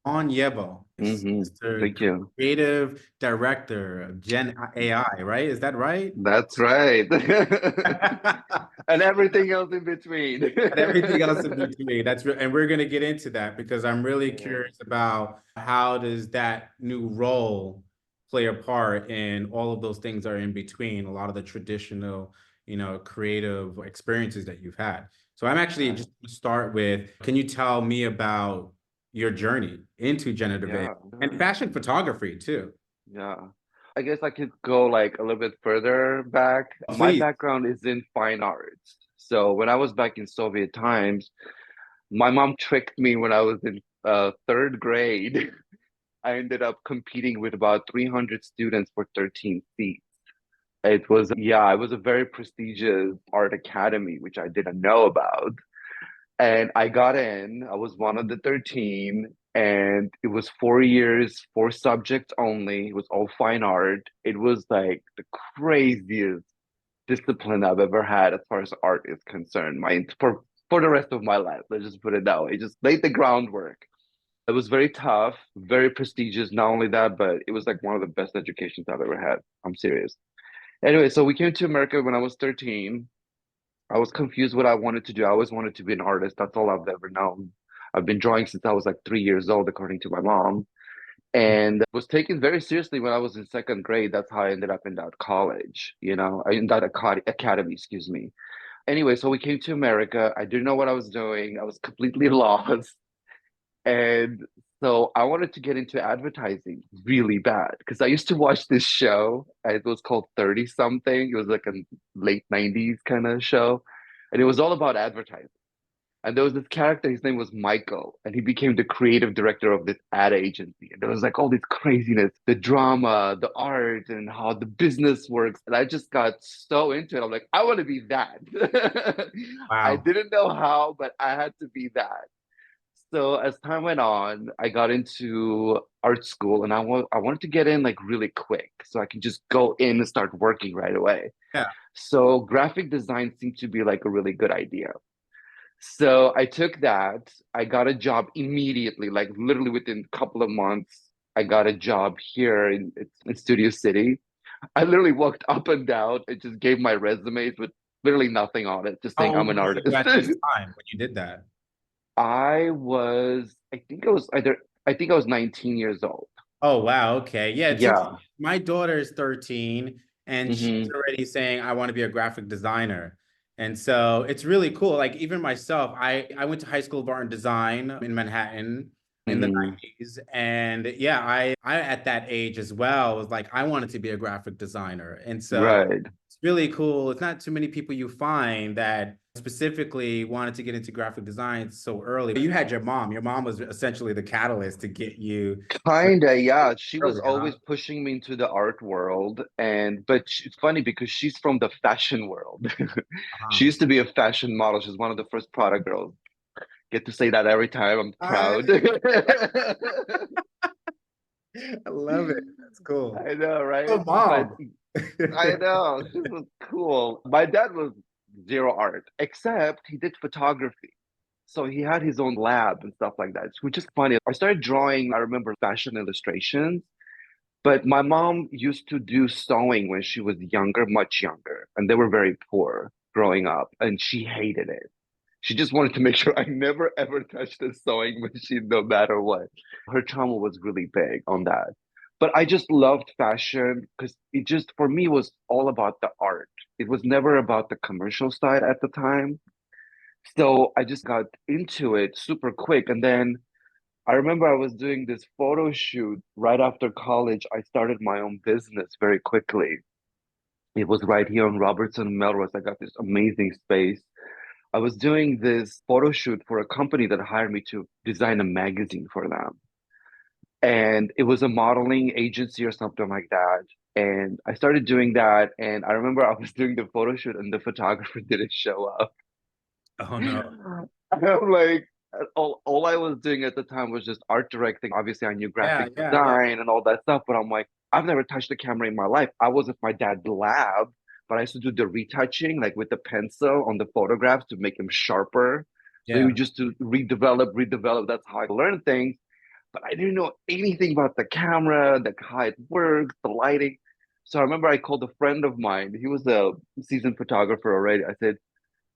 on Yevo. It's the Thank you. creative director of Gen AI, right? Is that right? That's right. And And everything else in between. everything else in between. That's real, and we're going to get into that because I'm really Yeah. curious about how does that new role play a part in all of those things that are in between, a lot of the traditional, creative experiences that you've had. So I'm actually Right. just going to start with, can you tell me about your journey into generative AI Yeah. and fashion photography too? Yeah. I guess I could go like a little bit further back. My Please. background is in fine arts. So when I was back in Soviet times, my mom tricked me when I was in third grade. I ended up competing with about 300 students for 13 seats. It was a very prestigious art academy, which I didn't know about. And I got in, I was one of the 13, and it was 4 years, four subjects only. It was all fine art. It was like the craziest discipline I've ever had as far as art is concerned. For the rest of my life, let's just put it that way. It just laid the groundwork. It was very tough, very prestigious. Not only that, but it was like one of the best educations I've ever had. I'm serious. Anyway, so we came to America when I was 13. I was confused what I wanted to do. I always wanted to be an artist. That's all I've ever known. I've been drawing since I was like 3 years old, according to my mom, and was taken very seriously when I was in second grade. That's how I ended up in that college, in that academy, excuse me. Anyway, so we came to America. I didn't know what I was doing. I was completely lost. And so I wanted to get into advertising really bad because I used to watch this show. It was called 30 something. It was like a late 90s kind of show. And it was all about advertising. And there was this character, his name was Michael, and he became the creative director of this ad agency. And there was like all this craziness, the drama, the art, and how the business works. And I just got so into it. I'm like, I want to be that. I Wow. didn't know how, but I had to be that. So as time went on, I got into art school and I wanted to get in like really quick so I could just go in and start working right away. Yeah. So graphic design seemed to be like a really good idea. So I took that. I got a job immediately, like literally within a couple of months. I got a job here in Studio City. I literally walked up and down and just gave my resumes with literally nothing on it, just How saying I'm old an were you artist. at this time when you did that? I think I was 19 years old. Oh, wow. Okay. Yeah, it's Yeah. my daughter is 13 and she's Hmm. already saying I want to be a graphic designer. And so it's really cool. Like even myself, I went to high school of art and design in Manhattan in the Hmm. 90s. And yeah, I at that age as well was like I wanted to be a graphic designer. And so Right. it's really cool. It's not too many people you find that specifically wanted to get into graphic design so early. You had your mom. Your mom was essentially the catalyst to get you Kinda, yeah. She was early, huh? always pushing me into the art world, it's funny because she's from the fashion world. She Uh-huh. used to be a fashion model. She's one of the first product girls. Get to say that every time. I'm proud. I I love it. That's cool. I know, right? Oh, But mom. I know, this was cool. My dad was zero art, except he did photography. So he had his own lab and stuff like that, which is funny. I started drawing, I remember fashion illustrations, but my mom used to do sewing when she was younger, much younger, and they were very poor growing up, and she hated it. She just wanted to make sure I never ever touched a sewing machine, no matter what. Her trauma was really big on that. But I just loved fashion because it just, for me, was all about the art. It was never about the commercial side at the time. So I just got into it super quick. And then I remember I was doing this photo shoot right after college. I started my own business very quickly. It was right here on Robertson and Melrose. I got this amazing space. I was doing this photo shoot for a company that hired me to design a magazine for them. And it was a modeling agency or something like that. And I started doing that. And I remember I was doing the photo shoot and the photographer didn't show up. Oh no. I'm like, all I was doing at the time was just art directing. Obviously, I knew Yeah, graphic yeah, yeah. design and all that stuff, but I'm like, I've never touched a camera in my life. I was at my dad's lab, but I used to do the retouching, like with the pencil on the photographs to make them sharper. So you Yeah. just to redevelop. That's how I learned things. but I didn't know anything about the camera, the how it works, the lighting. So I remember I called a friend of mine. He was a seasoned photographer already. I said,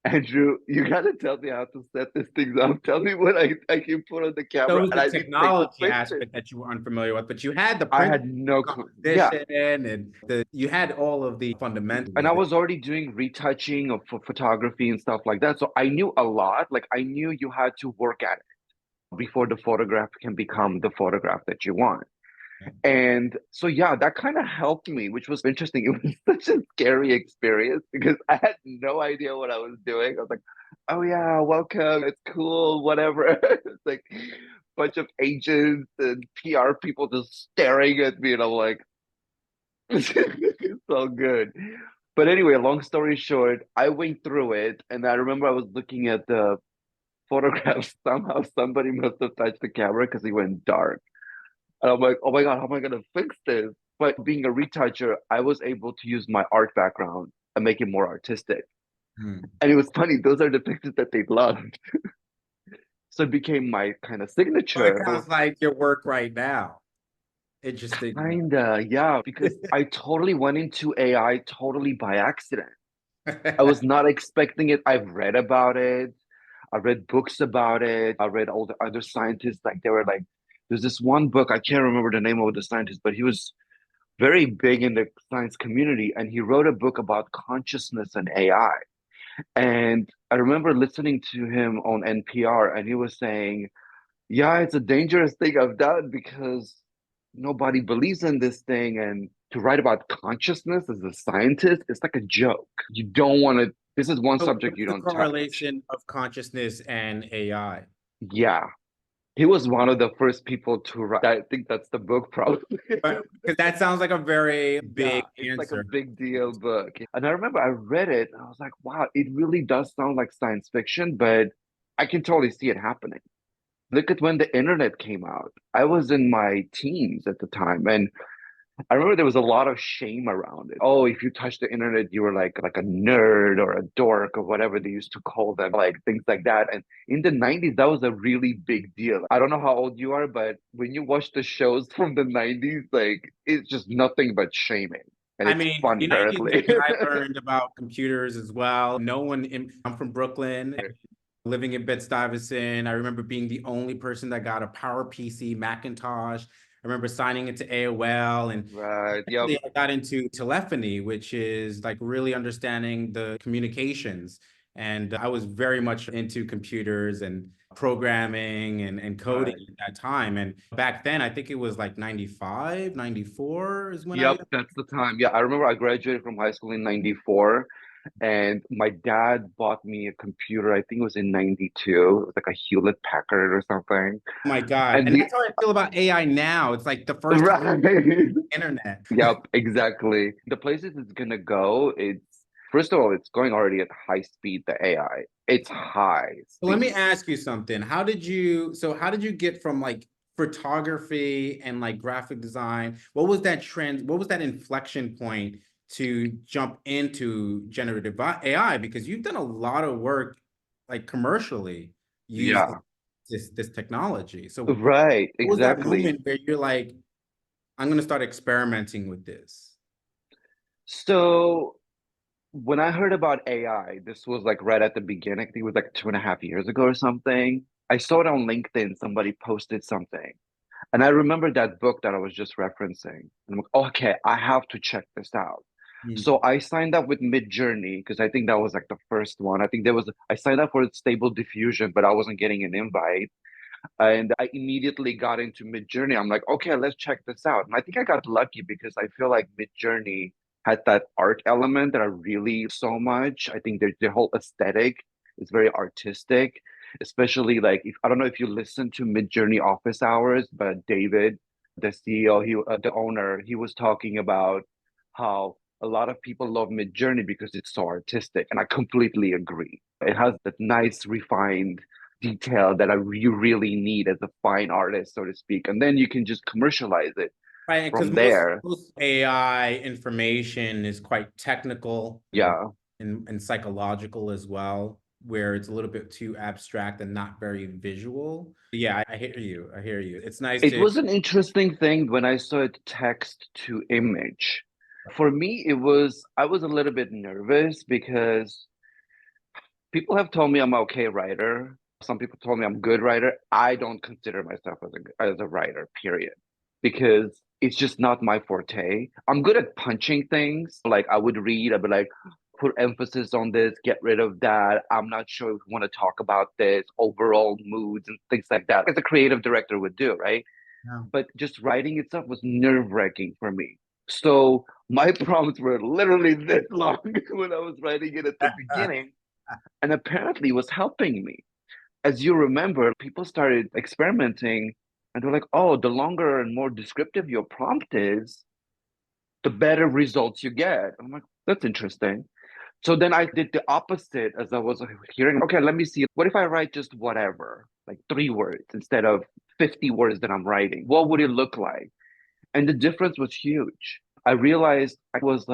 Andrew, you gotta tell me how to set this thing up. Tell me what I can put on the So it camera, was and the I need to take some technology pictures. aspect that you were unfamiliar with, but you had the I principle had no of clue. Yeah, composition and you had all of the fundamentals and I of it. was already doing retouching of photography and stuff like that, so I knew a lot. Like I knew you had to work at it before the photograph can become the photograph that you want. And so, yeah, that kind of helped me, which was interesting. It was such a scary experience because I had no idea what I was doing. I was like, oh, yeah, welcome. It's cool, whatever. It's like a bunch of agents and PR people just staring at me. And I'm like, it's all good. But anyway, long story short, I went through it. And I remember I was looking at the photographs. Somehow somebody must have touched the camera because it went dark. And I'm like, oh my God, how am I gonna fix this? But being a retoucher, I was able to use my art background and make it more artistic. Hmm. And it was funny, those are the pictures that they loved. So it became my kind of So it signature. sounds like your work right now. Interesting. Kinda, yeah, because I totally went into AI totally by accident. I was not expecting it. I've read about it. I read books about it. I read all the other scientists, like they were like, there's this one book, I can't remember the name of the scientist, but he was very big in the science community, and he wrote a book about consciousness and AI. And I remember listening to him on NPR, and he was saying, yeah, it's a dangerous thing I've done because nobody believes in this thing. And to write about consciousness as a scientist, it's like a joke. You don't want to, this is one So subject what's you the don't touch. correlation of consciousness and AI? Yeah. He was one of the first people to write. I think that's the book, probably. But because that sounds like a very Yeah, big it's like a answer. big deal book. And I remember I read it and I was like, wow, it really does sound like science fiction, but I can totally see it happening. Look at when the internet came out. I was in my teens at the time, and I remember there was a lot of shame around it. Oh, if you touched the internet, you were like a nerd or a dork or whatever they used to call them, like things like that. And in the 90s, that was a really big deal. I don't know how old you are, but when you watch the shows from the 90s, like it's just nothing but shaming. And I it's mean, fun, the 90s, apparently. I learned about computers as well. I'm from Brooklyn, living in Bed-Stuyvesant. I remember being the only person that got a Power PC Macintosh. I remember signing into AOL, and Right. Yep. eventually I got into telephony, which is like really understanding the communications. And I was very much into computers and programming and coding Right. at that time. And back then, I think it was like 95, 94 is when I. Yep. That's the time. Yeah. I remember I graduated from high school in 94. And my dad bought me a computer, I think it was in 92. It was like a Hewlett Packard or something. Oh my God. And And the that's how I feel about AI now. It's like the first time right. internet. Yep, exactly. The places it's gonna go, it's first of all, it's going already at high speed, the AI. It's high So let me speed. ask you something. How did you get from like photography and like graphic design? What was that inflection point to jump into generative AI? Because you've done a lot of work like commercially using Yeah, this technology. So right, what was that exactly. moment where you're like, I'm gonna start experimenting with this? So when I heard about AI, this was like right at the beginning. I think it was like 2.5 years ago or something. I saw it on LinkedIn. Somebody posted something. And I remember that book that I was just referencing. And I'm like, okay, I have to check this out. So Hmm. I signed up with Midjourney because I think that was like the first one. I think I signed up for Stable Diffusion, but I wasn't getting an invite. And I immediately got into Midjourney. I'm like, okay, let's check this out. And I think I got lucky because I feel like Midjourney had that art element that I really so much. I think the whole aesthetic is very artistic, especially like if I don't know if you listen to Midjourney office hours, but David, the CEO, the owner, he was talking about how a lot of people love Midjourney because it's so artistic, and I completely agree. It has that nice, refined detail that you really need as a fine artist, so to speak. And then you can just commercialize it Right, because from there. most AI information is quite technical Yeah. and psychological as well. where it's a little bit too abstract and not very visual. Yeah, I hear you. I hear you. It's nice It to, was an interesting thing when I saw it text to image. For me, I was a little bit nervous because people have told me I'm an okay writer. Some people told me I'm a good writer. I don't consider myself as a writer, period, because it's just not my forte. I'm good at punching things. Like I would read, I'd be like, put emphasis on this, get rid of that. I'm not sure if we want to talk about this, overall moods and things like that, as a creative director would do, right? yeah. But just writing itself was nerve-wracking for me. So my prompts were literally this long when I was writing it at the beginning, and apparently it was helping me. As you remember, people started experimenting and they're like, oh, the longer and more descriptive your prompt is, the better results you get. I'm like, that's interesting. So then I did the opposite as I was hearing, okay, let me see. What if I write just whatever, like 3 words instead of 50 words that I'm writing? What would it look like? And the difference was huge. I realized I was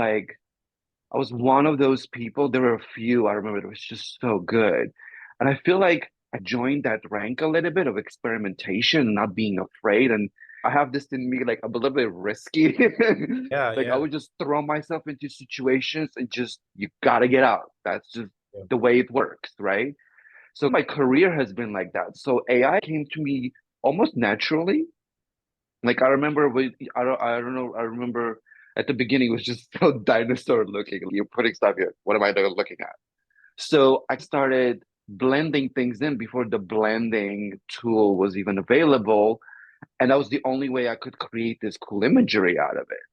one of those people. There were a few I remember that was just so good. And I feel like I joined that rank a little bit of experimentation, not being afraid. And I have this in me, like I'm a little bit risky. Yeah, Like I yeah. would just throw myself into situations and just, you gotta get out. That's just Yeah. the way it works, right? So my career has been like that. So AI came to me almost naturally. Like I remember I don't know, I remember at the beginning it was just so dinosaur looking. You're putting stuff here. What am I looking at? So I started blending things in before the blending tool was even available. And that was the only way I could create this cool imagery out of it.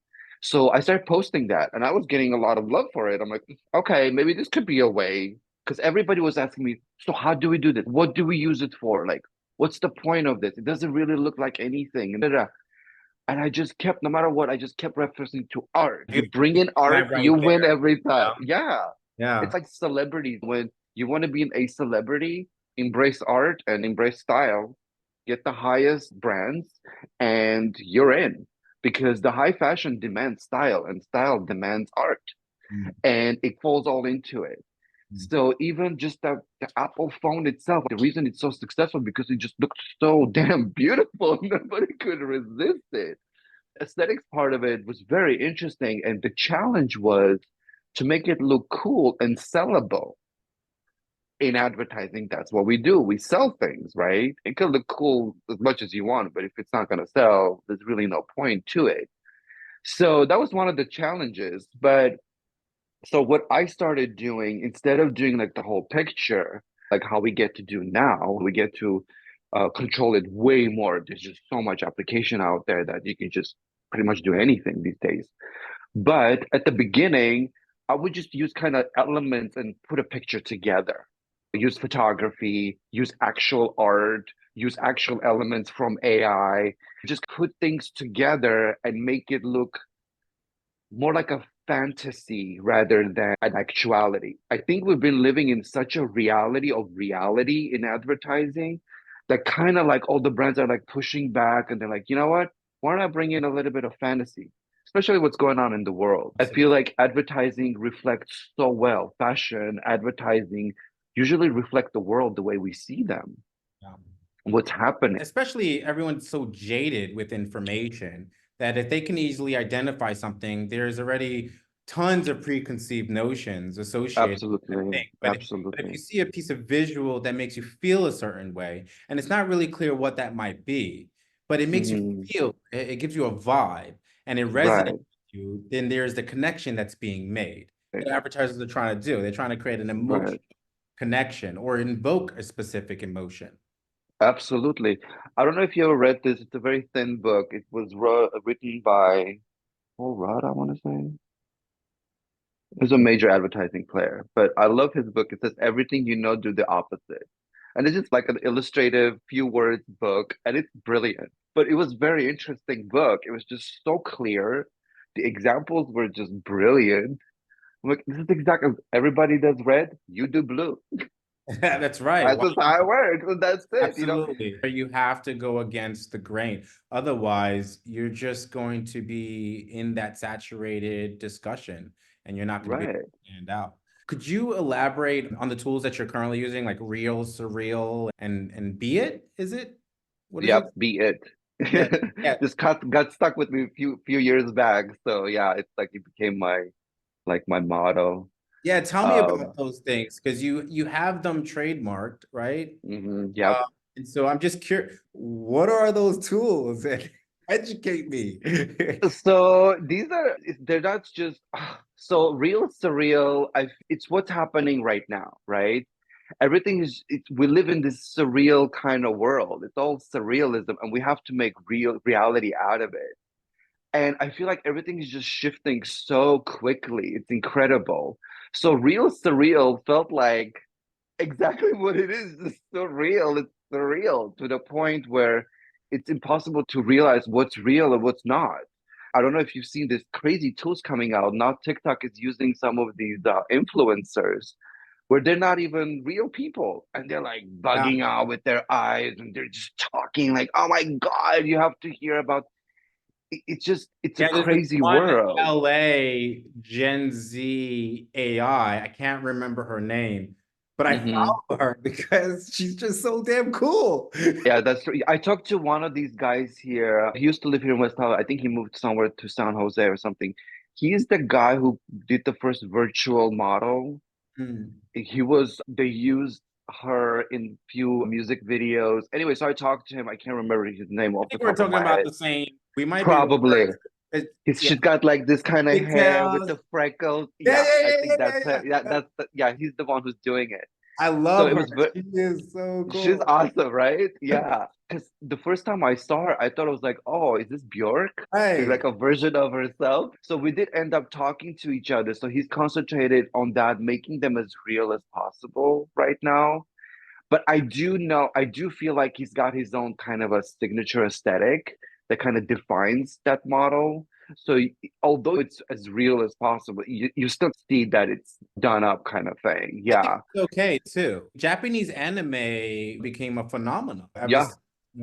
So I started posting that and I was getting a lot of love for it. I'm like, okay, maybe this could be a way. Because everybody was asking me, so how do we do this? What do we use it for? Like, what's the point of this? It doesn't really look like anything. And I just kept, no matter what, I just kept referencing to art. You You bring in dive art, right you win there. every time. Yeah. Yeah. Yeah. It's like celebrities. When you want to be a celebrity, embrace art and embrace style, get the highest brands, and you're in. Because the high fashion demands style, and style demands art, Mm, and it falls all into it. mm. So even just the Apple phone itself, the reason it's so successful because it just looked so damn beautiful. Nobody could resist it. Aesthetics part of it was very interesting, and the challenge was to make it look cool and sellable. In advertising, that's what we do. We sell things, right? It can look cool as much as you want, but if it's not going to sell, there's really no point to it. So that was one of the challenges. But so what I started doing, instead of doing like the whole picture, like how we get to do now, we get to control it way more. There's just so much application out there that you can just pretty much do anything these days. But at the beginning, I would just use kind of elements and put a picture together. Use photography, use actual art, use actual elements from AI, just put things together and make it look more like a fantasy rather than an actuality. I think we've been living in such a reality of reality in advertising that kind of like all the brands are like pushing back and they're like, you know what? Why don't I bring in a little bit of fantasy? Especially what's going on in the world. I feel like advertising reflects so well. Fashion, advertising usually reflect the world the way we see them, Yeah. what's happening. Especially everyone's so jaded with information that if they can easily identify something, there's already tons of preconceived notions associated with that Absolutely. thing. But if Absolutely. you see a piece of visual that makes you feel a certain way, and it's not really clear what that might be, but it makes you Mhm. feel, it gives you a vibe and it resonates Right. with you, then there's the connection that's being made. What advertisers are trying to do. They're trying to create an emotional Right. connection or invoke a specific emotion. Absolutely. I don't know if you ever read this. It's a very thin book. It was written by Paul Rudd, I want to say. He's a major advertising player, but I love his book. It says everything you know, do the opposite. And it's just like an illustrative, few words book, and it's brilliant. But it was very interesting book. It was just so clear. The examples were just brilliant. I'm like, this is exactly everybody does red, you do blue. That's right. That's just how it works. And that's it, you know? Absolutely. You have to go against the grain. Otherwise, you're just going to be in that saturated discussion and you're not going to be able Right. to stand out. Could you elaborate on the tools that you're currently using, like Real, Surreal, and Be It? Is it? What is it? Yep, be it. Yeah, yeah, This got stuck with me a few years back. So yeah, it's like it became my like my motto. yeah. Tell me Um, about those things because you have them trademarked, right? yep. And so I'm just curious, what are those tools? Educate me. So these are they're not just so real surreal. It's what's happening right now, right? Everything is we live in this surreal kind of world. It's all surrealism, and we have to make real reality out of it. And I feel like everything is just shifting so quickly. It's incredible. So real surreal felt like exactly what it is. It's surreal. It's surreal to the point where it's impossible to realize what's real and what's not. I don't know if you've seen this crazy tools coming out. Now TikTok is using some of these influencers where they're not even real people and they're like Yeah. bugging out with their eyes and they're just talking like, oh my God, you have to hear about it's just it's a Yeah, there's this crazy one world. LA Gen Z AI. I can't remember her name, but I Hmm. follow her because she's just so damn cool. Yeah, that's true. I talked to one of these guys here. He used to live here in West Hollywood. I think he moved somewhere to San Jose or something. He's the guy who did the first virtual model. Hmm. They used her in few music videos. Anyway, so I talked to him. I can't remember his name I off the think we're top of talking my about head. the same. We might be Probably. referring to it. Yeah, She's got like this kind of hair with pigtails. the freckles. Yeah, Yeah, yeah, I yeah, think yeah, that's her. yeah, Yeah, yeah. yeah, he's the one who's doing it. I So love it her. was very She is so she's cool. awesome, right? Yeah. Because the first time I saw her, I thought it was like, oh, is this Bjork? Is Right. like a version of herself. So we did end up talking to each other. So he's concentrated on that, making them as real as possible right now. But I do feel like he's got his own kind of a signature aesthetic that kind of defines that model. So although it's as real as possible, you still see that it's done up kind of thing. I think Yeah. it's okay too. Japanese anime became a phenomenon ever Yeah. since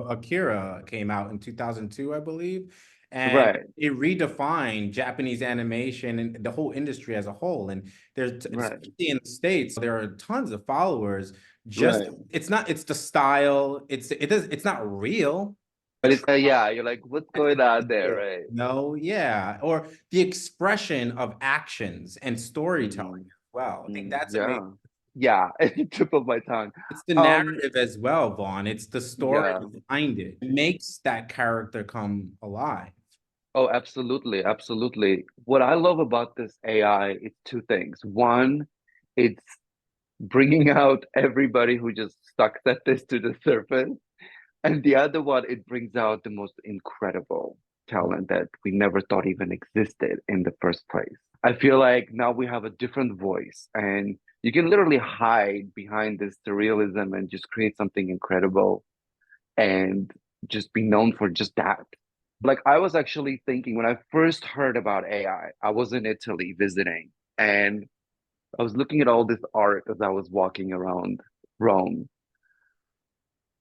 Akira came out in 2002, I believe. And Right. it redefined Japanese animation and the whole industry as a whole. And there's, Right. especially in the States, there are tons of followers. Just Right. it's the style. It's not real. But it's yeah, you're like, what's It's going on there, real. right? No, yeah. Or the expression of actions and storytelling Hmm. as well. I think that's amazing. Yeah. Yeah. At the tip of my tongue. It's the Um, narrative as well, Vaunn. It's the story yeah. behind it. It makes that character come alive. Oh, absolutely, absolutely. What I love about this AI is two things. One, it's bringing out everybody who just sucks at this to the surface. And the other one, it brings out the most incredible talent that we never thought even existed in the first place. I feel like now we have a different voice, and you can literally hide behind this surrealism and just create something incredible and just be known for just that. Like I was actually thinking when I first heard about AI, I was in Italy visiting and I was looking at all this art as I was walking around Rome.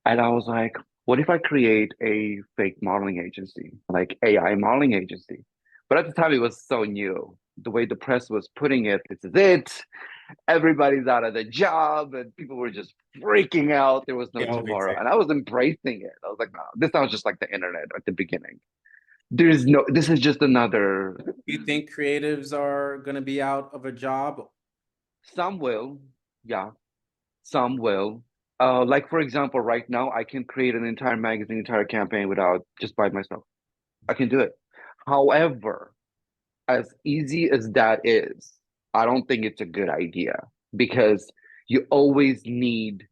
And I was like, what if I create a fake modeling agency, like AI modeling agency? But at the time, it was so new. The way the press was putting it, this is it. Everybody's out of the job, and people were just freaking out. There was no They always tomorrow. say. And I was embracing it. I was like, no, this sounds just like the internet at the beginning. This is just another, You think creatives are going to be out of a job? some will, yeah, some will. Like for example, right now I can create an entire magazine, entire campaign without just by myself. I can do it. However, as easy as that is, I don't think it's a good idea because you always need,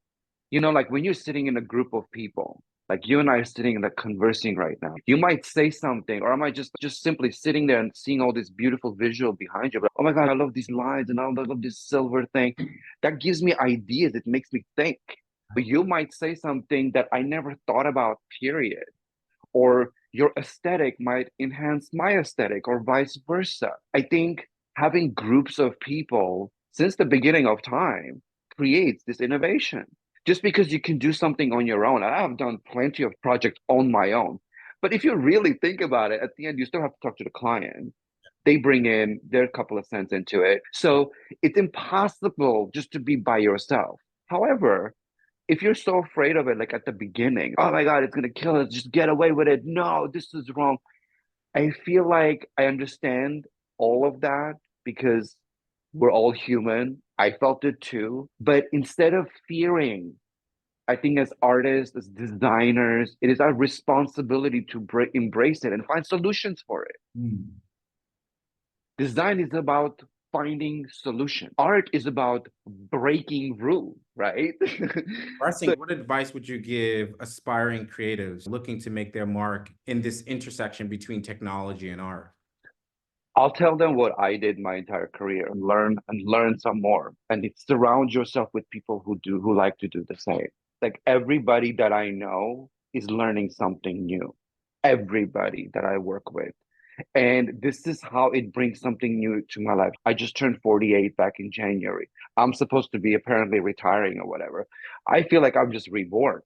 like when you're sitting in a group of people, like you and I are sitting and like conversing right now, you might say something, or I might just simply sitting there and seeing all this beautiful visual behind you. But oh my God, I love these lines and I love this silver thing. That gives me ideas. It makes me think. But you might say something that I never thought about, period, or your aesthetic might enhance my aesthetic or vice versa. I think having groups of people since the beginning of time creates this innovation. Just because you can do something on your own, and I have done plenty of projects on my own. But if you really think about it, at the end, you still have to talk to the client. They bring in their couple of cents into it. So it's impossible just to be by yourself. However, if you're so afraid of it, like at the beginning, oh my God, it's gonna kill us, just get away with it. No, this is wrong. I feel like I understand all of that because we're all human. I felt it too. But instead of fearing, I think as artists, as designers, it is our responsibility to embrace it and find solutions for it. Mm. Design is about finding solution. Art is about breaking rules, right? So Parsing, what advice would you give aspiring creatives looking to make their mark in this intersection between technology and art? I'll tell them what I did my entire career and learn some more. And it's surround yourself with people who like to do the same. Like everybody that I know is learning something new. Everybody that I work with. And this is how it brings something new to my life. I just turned 48 back in January. I'm supposed to be apparently retiring or whatever. I feel like I'm just reborn.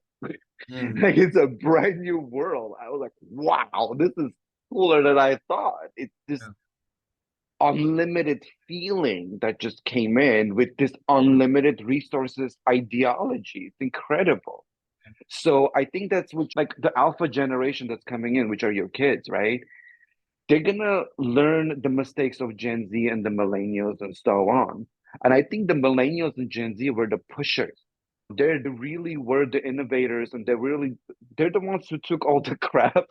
Mm. Like it's a brand new world. I was like, wow, this is cooler than I thought. It's this Yeah. unlimited feeling that just came in with this unlimited resources ideology. It's incredible. So I think that's what like the alpha generation that's coming in, which are your kids, right? They're gonna learn the mistakes of Gen Z and the millennials and so on. And I think the millennials and Gen Z were the pushers. They really were the innovators, and they're the ones who took all the crap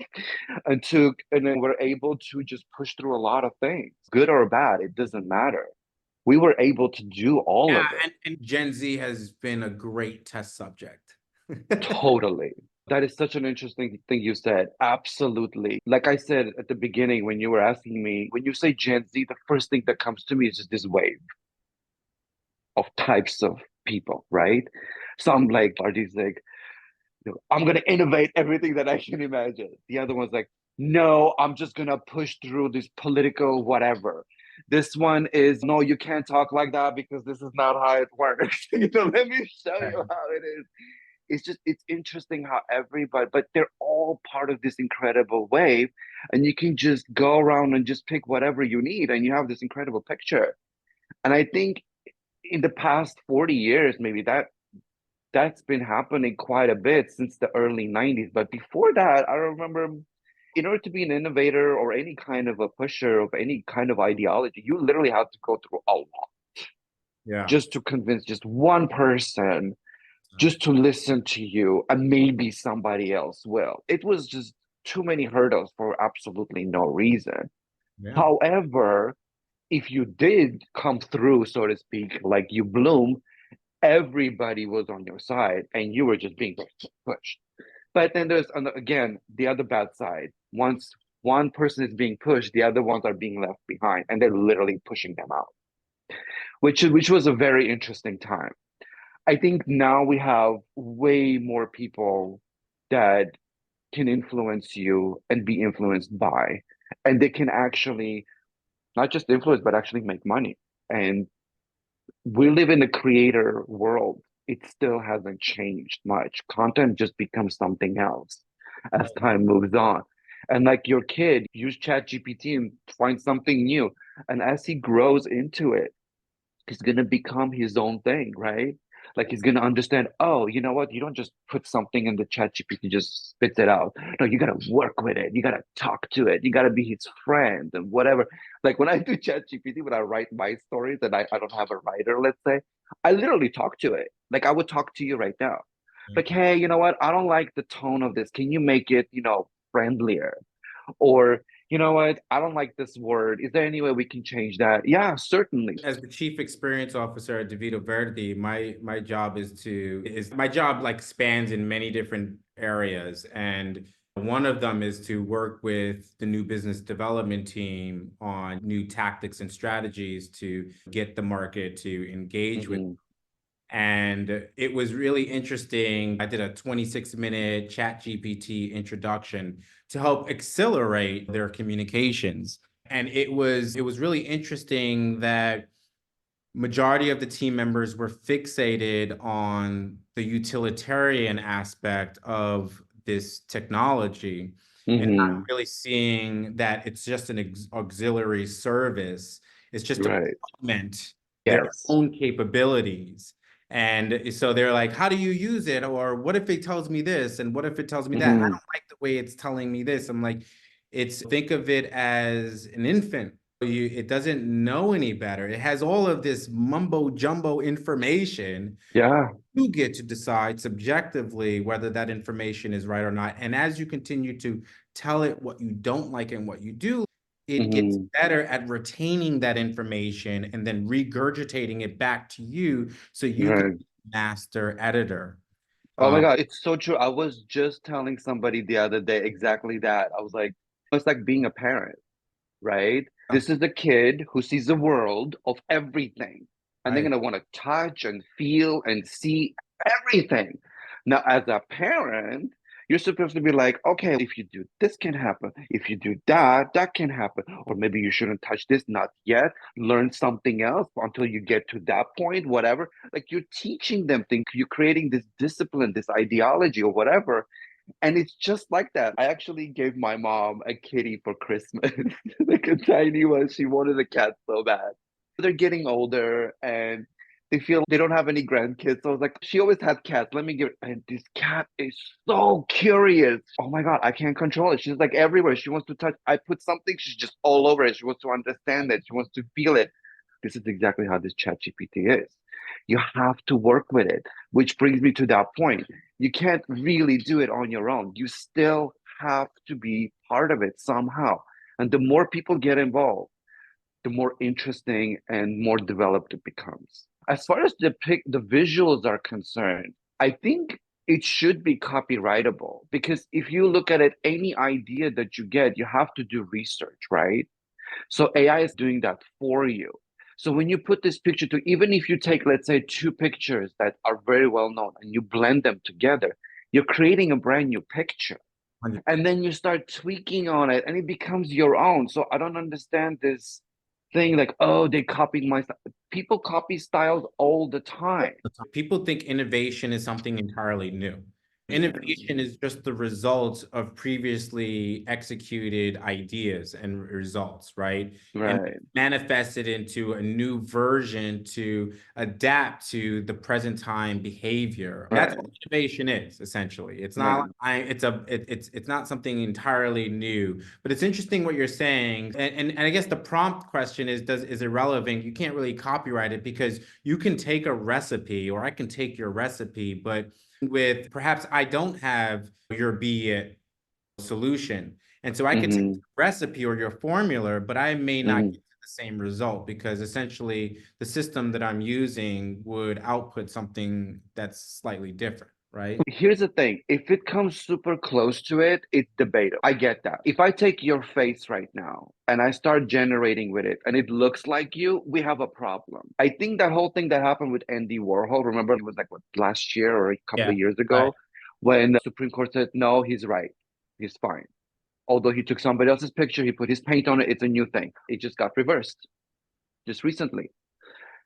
and then were able to just push through a lot of things, good or bad, it doesn't matter. We were able to do all Yeah, of it. and Gen Z has been a great test subject. Totally. That is such an interesting thing you said. Absolutely. Like I said at the beginning, when you were asking me, when you say Gen Z, the first thing that comes to me is just this wave of types of people, right? Some like are these like, I'm gonna innovate everything that I can imagine. The other one's like, no, I'm just gonna push through this political whatever. This one is, no, you can't talk like that because this is not how it works. Let me show you how it is. It's interesting how everybody, but they're all part of this incredible wave, and you can just go around and just pick whatever you need, and you have this incredible picture. And I think in the past 40 years, maybe that's been happening quite a bit since the early 90s. But before that, I remember in order to be an innovator or any kind of a pusher of any kind of ideology, you literally have to go through a lot Yeah. just to convince just one person just to listen to you, and maybe somebody else will. It was just too many hurdles for absolutely no reason. Yeah. However, if you did come through, so to speak, like you bloom, everybody was on your side and you were just being pushed. But then there's again the other bad side. Once one person is being pushed, the other ones are being left behind, and they're literally pushing them out, which was a very interesting time. I think now we have way more people that can influence you and be influenced by, and they can actually not just influence but actually make money. And we live in a creator world. It still hasn't changed much. Content just becomes something else as time moves on. And like your kid, use Chat GPT and find something new. And as he grows into it, he's gonna become his own thing, right? Like he's gonna understand, oh, you know what? You don't just put something in the chat GPT, just spits it out. No, you gotta work with it. You gotta talk to it. You gotta be his friend and whatever. Like when I do chat GPT, when I write my stories and I don't have a writer, let's say, I literally talk to it. Like I would talk to you right now. Like, hey, you know what? I don't like the tone of this. Can you make it, friendlier? Or you know what? I don't like this word. Is there any way we can change that? Yeah, certainly. As the chief experience officer at DeVito Verde, my job is my job like spans in many different areas. And one of them is to work with the new business development team on new tactics and strategies to get the market to engage with. Hmm. And it was really interesting. I did a 26-minute chat GPT introduction to help accelerate their communications. And it was really interesting that majority of the team members were fixated on the utilitarian aspect of this technology. and not Mm-hmm. really seeing that it's just an auxiliary service. It's just to Right. augment their Yes. own capabilities. And so they're like, how do you use it? Or what if it tells me this? And what if it tells me that? I Mm-hmm. don't like the way it's telling me this. I'm like, think of it as an infant. It doesn't know any better. It has all of this mumbo jumbo information. Yeah. You get to decide subjectively whether that information is right or not. And as you continue to tell it what you don't like and what you do, it gets Mm-hmm. better at retaining that information and then regurgitating it back to you so you can Right. be master editor. Oh my Um, God, it's so true. I was just telling somebody the other day exactly that. I was like, it's like being a parent, right? This is the kid who sees the world of everything, and they're right. gonna want to touch and feel and see everything. Now, as a parent, you're supposed to be like, okay, if you do this can happen. If you do that, that can happen. Or maybe you shouldn't touch this, not yet. Learn something else until you get to that point, whatever. Like you're teaching them things, you're creating this discipline, this ideology, or whatever. And it's just like that. I actually gave my mom a kitty for Christmas, like a tiny one. She wanted a cat so bad. They're getting older and they feel they don't have any grandkids. So I was like, she always had cats. Let me give it. And this cat is so curious. Oh my God, I can't control it. She's like everywhere. She wants to touch. I put something, she's just all over it. She wants to understand it. She wants to feel it. This is exactly how this chat GPT is. You have to work with it, which brings me to that point. You can't really do it on your own. You still have to be part of it somehow. And the more people get involved, the more interesting and more developed it becomes. As far as the visuals are concerned, I think it should be copyrightable because if you look at it, any idea that you get, you have to do research, right? So AI is doing that for you. So when you put this picture to, even if you take, let's say, two pictures that are very well known and you blend them together, you're creating a brand new picture. And then you start tweaking on it and it becomes your own. So I don't understand this thing like, oh, they copied my style. People copy styles all the time. People think innovation is something entirely new. Yeah, Innovation is just the result of previously executed ideas and results, right? And right, manifested into a new version to adapt to the present time behavior. That's right, what innovation is, essentially. It's not right. it's not something entirely new. But it's interesting what you're saying. And I guess the prompt question is irrelevant. You can't really copyright it because you can take a recipe or I can take your recipe, but with perhaps I don't have your be it solution. And so I could take Mm-hmm, the recipe or your formula, but I may not mm-hmm. get to the same result because essentially the system that I'm using would output something that's slightly different, right? Here's the thing. If it comes super close to it, it's debatable. I get that. If I take your face right now and I start generating with it and it looks like you, we have a problem. I think that whole thing that happened with Andy Warhol, remember it was like what, last year or a couple Yeah. of years Right. ago when the Supreme Court said, no, he's right. He's fine. Although he took somebody else's picture, he put his paint on it, it's a new thing. It just got reversed just recently.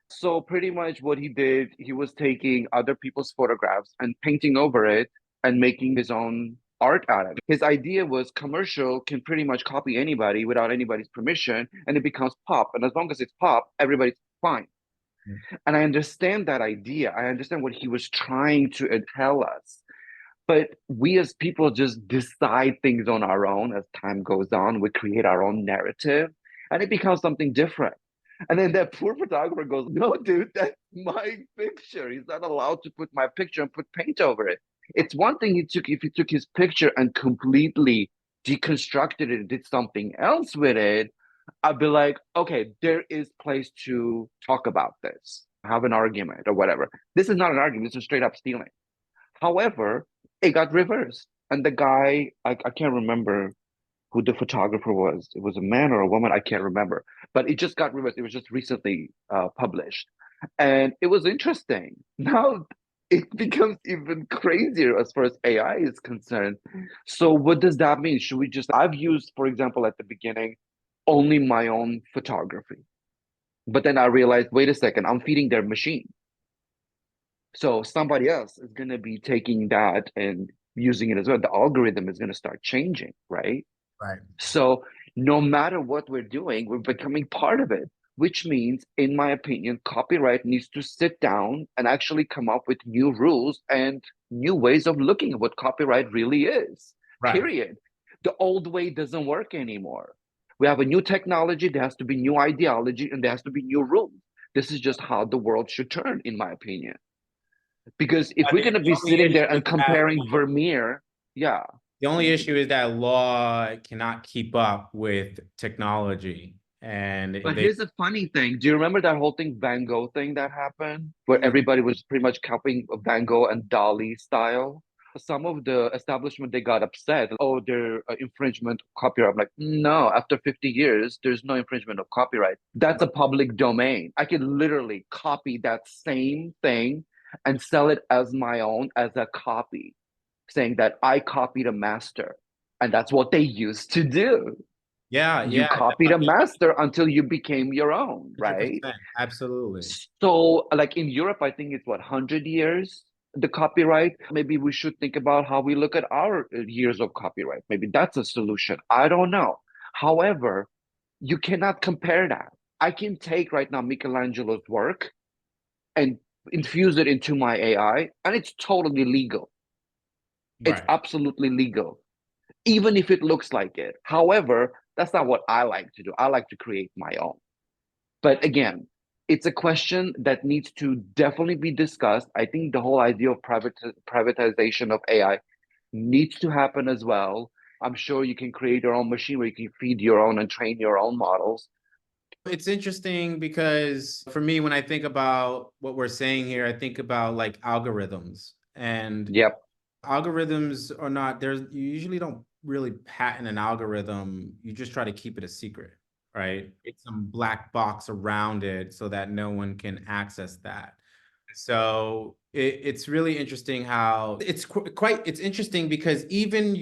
So pretty much what he did, he was taking other people's photographs and painting over it and making his own art out of it. His idea was commercial can pretty much copy anybody without anybody's permission and it becomes pop. And as long as it's pop, everybody's fine. And I understand that idea. I understand what he was trying to tell us. But we as people just decide things on our own as time goes on. We create our own narrative and it becomes something different. And then that poor photographer goes, no, dude, that's my picture. He's not allowed to put my picture and put paint over it. It's one thing he took if he took his picture and completely deconstructed it and did something else with it. I'd be like, okay, there is place to talk about this, have an argument or whatever. This is not an argument, this is straight up stealing. However, it got reversed. And the guy, I can't remember who the photographer was. It was a man or a woman, I can't remember. But it just got reversed. It was just recently published. And it was interesting. Now it becomes even crazier as far as AI is concerned. So what does that mean? Should we just, I've used, for example, at the beginning, only my own photography. But then I realized, wait a second, I'm feeding their machine. So somebody else is going to be taking that and using it as well. The algorithm is going to start changing, right? Right. So no matter what we're doing, we're becoming part of it, which means, in my opinion, copyright needs to sit down and actually come up with new rules and new ways of looking at what copyright really is, Right. period. The old way doesn't work anymore. We have a new technology, there has to be new ideology, and there has to be new rules. This is just how the world should turn, in my opinion. Because if we're going to The be only sitting issue there is and that comparing Vermeer, yeah. the only issue is that law cannot keep up with technology, and But they here's the funny thing. Do you remember that whole thing, Van Gogh thing that happened, where mm, everybody was pretty much copying Van Gogh and Dali style? Some of the establishment, they got upset. Oh, they're infringement of copyright. I'm like, no, after 50 years, there's no infringement of copyright. That's a public domain. I could literally copy that same thing and sell it as my own, as a copy, saying that I copied a master. And that's what they used to do. yeah, You yeah, copied a master until you became your own, right? 100%, absolutely. So, like in Europe, I think it's what, 100 years, the copyright. Maybe we should think about how we look at our years of copyright. Maybe that's a solution. I don't know. However, you cannot compare that. I can take right now Michelangelo's work and infuse it into my AI, and it's totally legal. It's Right. absolutely legal, even if it looks like it. However, that's not what I like to do. I like to create my own. But again, it's a question that needs to definitely be discussed. I think the whole idea of privatization of AI needs to happen as well. I'm sure you can create your own machine where you can feed your own and train your own models. It's interesting because for me, when I think about what we're saying here, I think about like algorithms, and Yep. algorithms are not there's you usually don't really patent an algorithm. You just try to keep it a secret, right? It's some black box around it so that no one can access that. So it's really interesting how it's interesting because even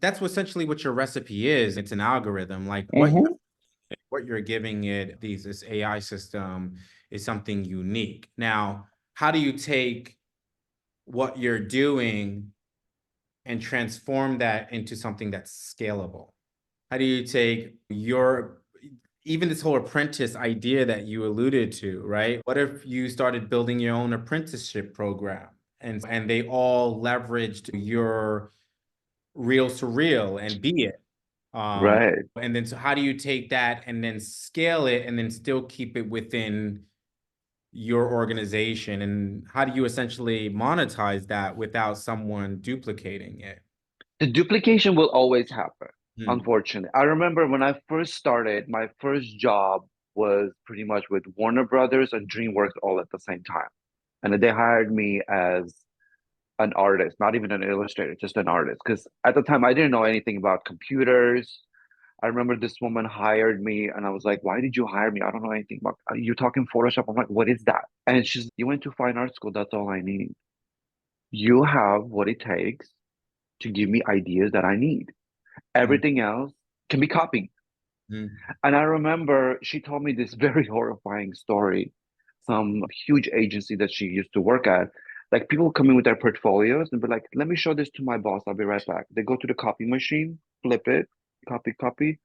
that's what essentially what your recipe is. It's an algorithm. Like Mm-hmm. what you're giving it, this AI system is something unique. Now, how do you take what you're doing and transform that into something that's scalable? How do you take even this whole apprentice idea that you alluded to, right? What if you started building your own apprenticeship program and they all leveraged your real to real and be it? Right. And then so how do you take that and then scale it and then still keep it within your organization? And how do you essentially monetize that without someone duplicating it? The duplication will always happen, Hmm. unfortunately. I remember when I first started, my first job was pretty much with Warner Brothers and DreamWorks all at the same time. And they hired me as an artist, not even an illustrator, just an artist. Because at the time, I didn't know anything about computers. I remember this woman hired me, and I was like, "Why did you hire me? I don't know anything about. You talking Photoshop?" I'm like, "What is that?" And she's, "You went to fine art school. That's all I need. You have what it takes to give me ideas that I need. Hmm. Everything else can be copied." Hmm. And I remember she told me this very horrifying story. Some huge agency that she used to work at, like people come in with their portfolios and be like, "Let me show this to my boss. I'll be right back." They go to the copy machine, flip it, copy, copy.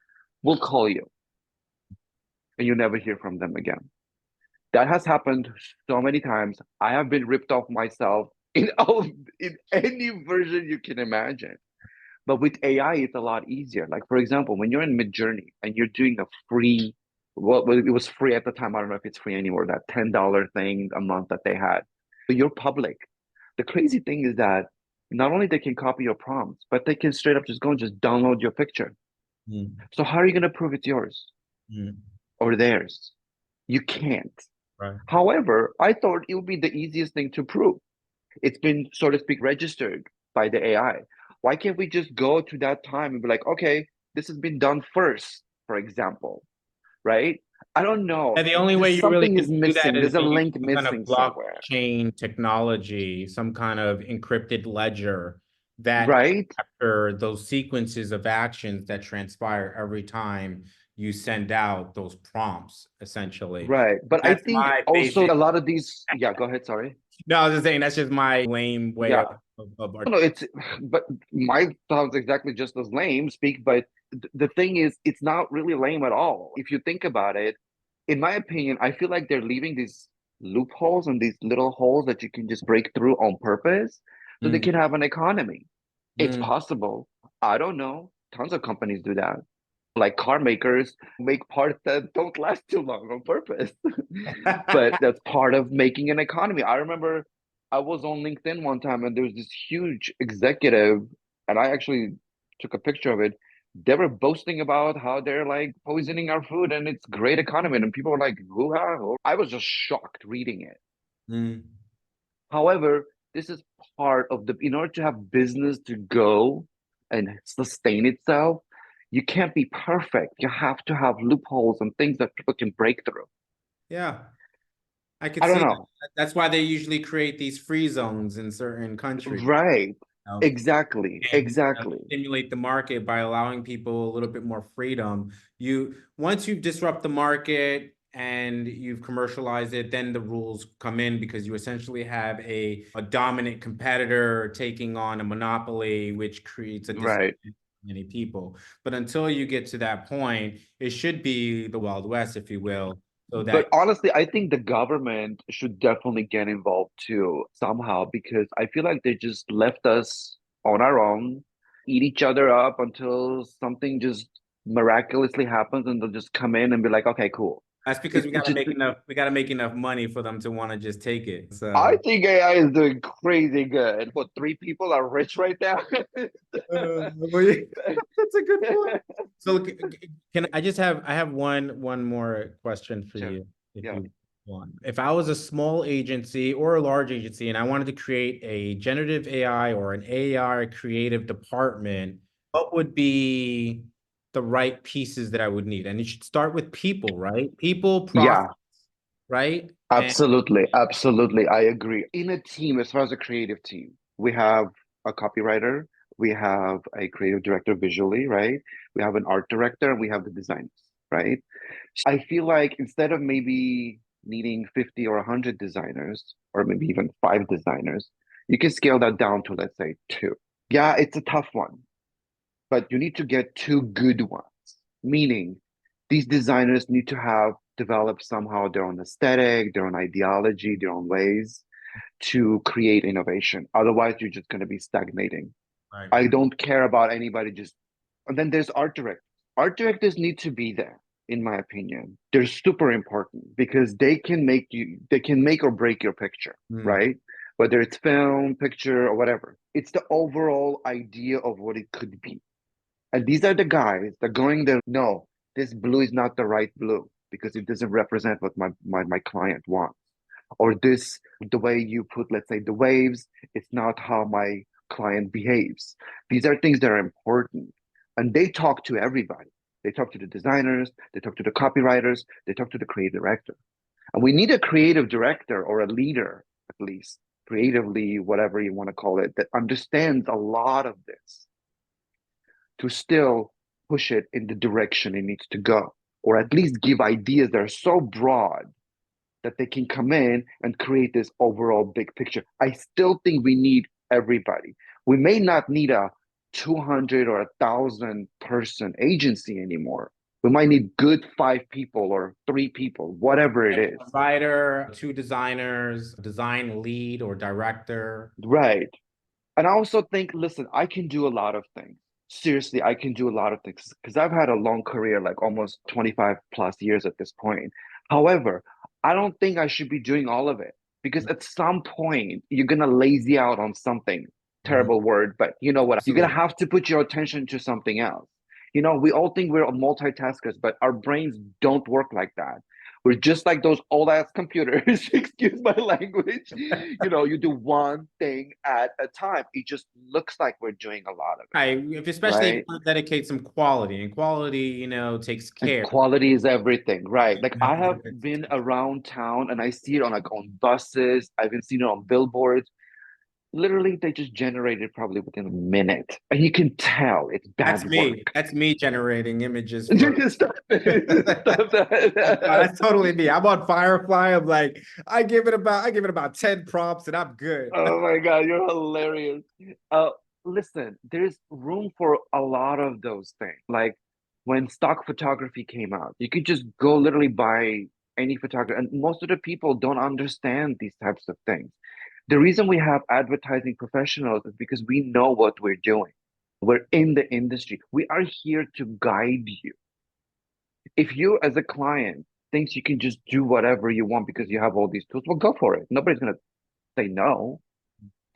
We'll call you, and you never hear from them again. That has happened so many times. I have been ripped off myself in in any version you can imagine. But with AI, it's a lot easier. Like, for example, when you're in Midjourney and you're doing a free, well, it was free at the time. I don't know if it's free anymore, that $10 thing a month that they had. But you're public. The crazy thing is that not only they can copy your prompts, but they can straight up just go and just download your picture. Hmm. So how are you going to prove it's yours Hmm. or theirs? You can't. Right. However, I thought it would be the easiest thing to prove. It's been, so to speak, registered by the AI. Why can't we just go to that time and be like, okay, this has been done first, for example, right? I don't know. And the only way There's you really something can is do that missing. is There's a be link some kind of missing somewhere, blockchain technology, some kind of encrypted ledger that right? capture those sequences of actions that transpire every time you send out those prompts essentially. Right. But I That's think my also basic. a lot of these, yeah, go ahead, sorry. No, I was just saying that's just my lame way Yeah. of No, it's, but my sounds exactly just as lame speak, but the thing is, it's not really lame at all. If you think about it, in my opinion, I feel like they're leaving these loopholes and these little holes that you can just break through on purpose so they Mm, can have an economy. It's mm. possible. I don't know. Tons of companies do that. Like car makers make parts that don't last too long on purpose. But that's part of making an economy. I remember I was on LinkedIn one time and there was this huge executive, and I actually took a picture of it. They were boasting about how they're like poisoning our food and it's great economy. And people were like, hoo-ha. I was just shocked reading it. Mm. However, this is part of in order to have business to go and sustain itself, you can't be perfect. You have to have loopholes and things that people can break through. Yeah, I could I don't see that. know. That's why they usually create these free zones in certain countries. Right. Know, Exactly. and Exactly. stimulate the market by allowing people a little bit more freedom. You once you disrupt the market and you've commercialized it, then the rules come in because you essentially have a dominant competitor taking on a monopoly, which creates a disadvantage Right. for many people. But until you get to that point, it should be the Wild West, if you will, so But that honestly, I think the government should definitely get involved too, somehow, because I feel like they just left us on our own, eat each other up until something just miraculously happens and they'll just come in and be like, okay, cool. that's because It, we it got to just, make enough, we got to make enough money for them to want to just take it. I So think AI is doing crazy good. What, three people are rich right now? well, yeah, that's a good point. So can I just have I have one more question for Sure. you if Yeah. you want. If I was a small agency or a large agency and I wanted to create a generative AI or an AI creative department, what would be the right pieces that I would need? And it should start with people, right? People, process, Yeah. right? And Absolutely, absolutely. I agree. In a team, as far as a creative team, we have a copywriter, we have a creative director visually, right? We have an art director, and we have the designers, right? I feel like instead of maybe needing 50 or 100 designers, or maybe even five designers, you can scale that down to, let's say, two. Yeah, it's a tough one, but you need to get two good ones, meaning these designers need to have developed somehow their own aesthetic, their own ideology, their own ways to create innovation. Otherwise, you're just going to be stagnating. right. I don't care about anybody just. And then there's art directors. Art directors need to be there, in my opinion. They're super important because they can make or break your picture, Hmm. right? Whether it's film, picture, or whatever. It's the overall idea of what it could be. And these are the guys that going there, no, this blue is not the right blue because it doesn't represent what my client wants. Or this, the way you put, let's say, the waves, it's not how my client behaves. These are things that are important. And they talk to everybody. They talk to the designers, they talk to the copywriters, they talk to the creative director. And we need a creative director or a leader, at least, creatively, whatever you want to call it, that understands a lot of this to still push it in the direction it needs to go, or at least give ideas that are so broad that they can come in and create this overall big picture. I still think we need everybody. We may not need a 200 or 1,000 person agency anymore. We might need good five people or three people, whatever it is. A writer, two designers, design lead or director. Right. And I also think, listen, I can do a lot of things. Seriously, I can do a lot of things because I've had a long career, like almost 25 plus years at this point. However, I don't think I should be doing all of it because at some point you're gonna lazy out on something. Mhm. Terrible word, but you know what? You're gonna Absolutely. have to put your attention to something else. You know, we all think we're multitaskers, but our brains don't work like that. We're just like those old ass computers, excuse my language. You know, you do one thing at a time. It just looks like we're doing a lot of it, Right. Especially if you right? want to dedicate some quality, and quality, takes And care. quality is everything, right? Like You have I to have give it been attention. around town and I see it on like on buses, I've been seeing it on billboards. Literally, they just generated probably within a minute, and you can tell it's That's bad me. work. That's me generating images for. Stop it. Stop that. That's totally me. I'm on Firefly. I'm like, I give it about 10 prompts and I'm good. Oh my God, you're hilarious. Uh, Listen, there's room for a lot of those things. Like when stock photography came out, you could just go literally buy any photographer, and most of the people don't understand these types of things. The reason we have advertising professionals is because we know what we're doing. We're in the industry. We are here to guide you. If you, as a client, thinks you can just do whatever you want because you have all these tools, well, go for it. Nobody's gonna say no.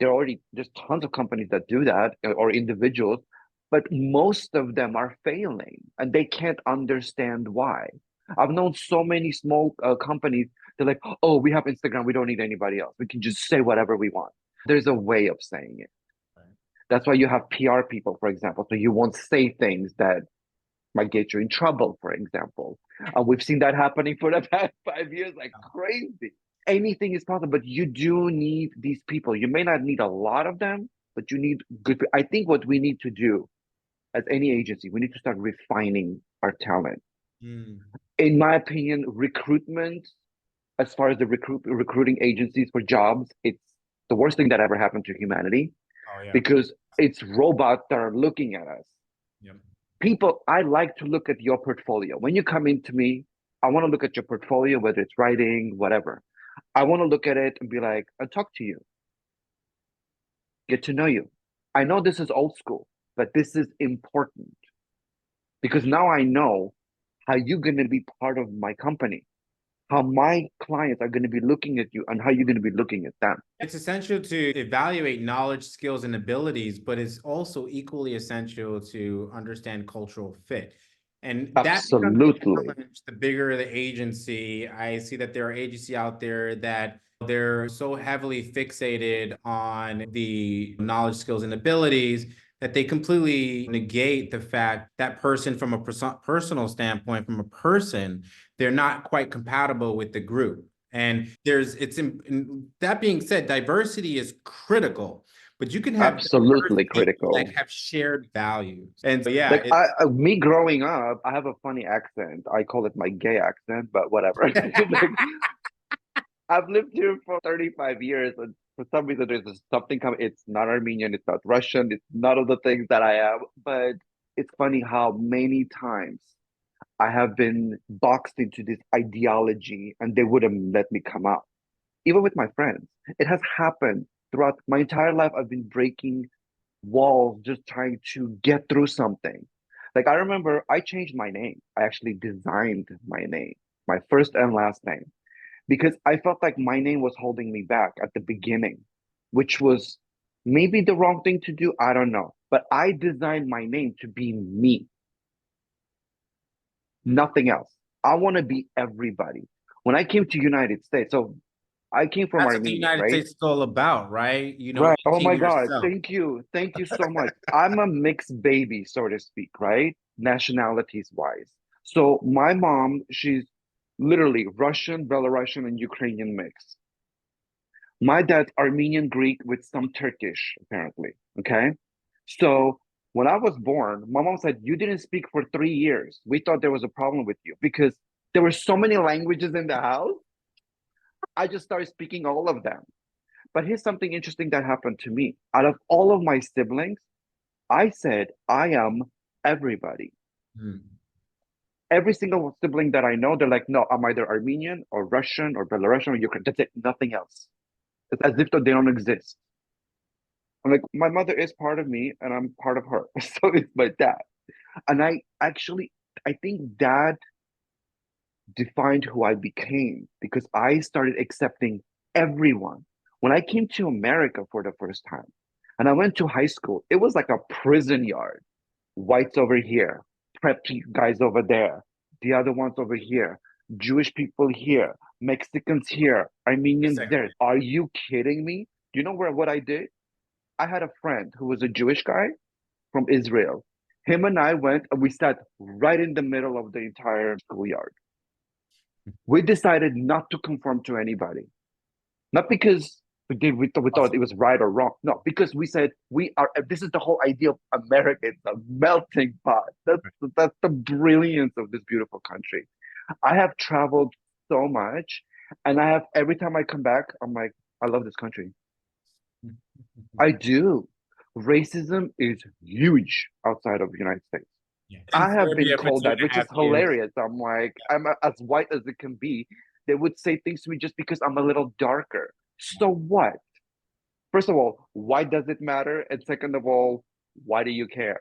There's tons of companies that do that, or individuals, but most of them are failing and they can't understand why. I've known so many small companies. They're like, oh, we have Instagram, we don't need anybody else, we can just say whatever we want. There's a way of saying it. That's why you have PR people, for example, so you won't say things that might get you in trouble, for example. We've seen that happening for the past 5 years, like crazy. Anything is possible, but you do need these people. You may not need a lot of them, but you need good. I think what we need to do as any agency, we need to start refining our talent. Mm. In my opinion, recruitment, as far as the recruiting agencies for jobs, it's the worst thing that ever happened to humanity Oh yeah. because it's robots that are looking at us. Yep. People, I like to look at your portfolio. When you come into me, I want to look at your portfolio, whether it's writing, whatever. I want to look at it and be like, I'll talk to you, get to know you. I know this is old school, but this is important because now I know how you're going to be part of my company, how my clients are going to be looking at you, and how you're going to be looking at them. It's essential to evaluate knowledge, skills, and abilities, but it's also equally essential to understand cultural fit. And that becomes a Absolutely. challenge the bigger the agency. I see that there are agencies out there that they're so heavily fixated on the knowledge, skills, and abilities that they completely negate the fact that person from a personal standpoint, from a person, they're not quite compatible with the group. And that being said, diversity is critical, but you can have diverse Absolutely people that critical. have shared values. And so, yeah, Like me growing up, I have a funny accent. I call it my gay accent, but whatever. Like I've lived here for 35 years, and for some reason, something coming. It's not Armenian, it's not Russian, it's none of the things that I am. But it's funny how many times I have been boxed into this ideology, and they wouldn't let me come out. Even with my friends, it has happened throughout my entire life. I've been breaking walls, just trying to get through something. Like I remember, I changed my name. I actually designed my name, my first and last name because I felt like my name was holding me back at the beginning, which was maybe the wrong thing to do. I don't know. But I designed my name to be me, nothing else. I want to be everybody. When I came to United States, so I came from that's what the Armenia, United right? States is all about, right? You know, Right. Oh being my God. yourself. Thank you. Thank you so much. I'm a mixed baby, so to speak, right? Nationalities wise. So my mom, she's literally Russian, Belarusian, and Ukrainian mix. My dad's Armenian Greek with some Turkish, apparently. Okay. So when I was born, my mom said, you didn't speak for 3 years. We thought there was a problem with you because there were so many languages in the house. I just started speaking all of them. But here's something interesting that happened to me. Out of all of my siblings, I said, I am everybody. Hmm. Every single sibling that I know, they're like, no, I'm either Armenian or Russian or Belarusian or Ukraine. That's it, nothing else. It's as if though they don't exist. I'm like, my mother is part of me and I'm part of her. So it's my dad. And I think dad defined who I became because I started accepting everyone. When I came to America for the first time and I went to high school, it was like a prison yard. Whites over here, prep guys over there, the other ones over here, Jewish people here, Mexicans here, Wait a Armenians second. there. Are you kidding me? Do you know what I did? I had a friend who was a Jewish guy from Israel. Him and I went and we sat right in the middle of the entire schoolyard. We decided not to conform to anybody. Not because we thought it was right or wrong. No, because we said we are. This is the whole idea of America. It's a melting pot. That's the brilliance of this beautiful country. I have traveled so much, and I have every time I come back, I'm like, I love this country. I do. Racism is huge outside of the United States. Yeah. In I have been Serbia for told two that, and a which is half years. hilarious. I'm like, I'm as white as it can be. They would say things to me just because I'm a little darker. So what? First of all, why does it matter? And second of all, why do you care?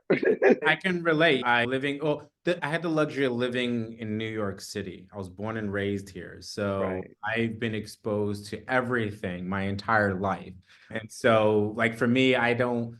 I can relate. I had the luxury of living in New York City. I was born and raised here. So Right. I've been exposed to everything my entire life. And so, like for me, I don't,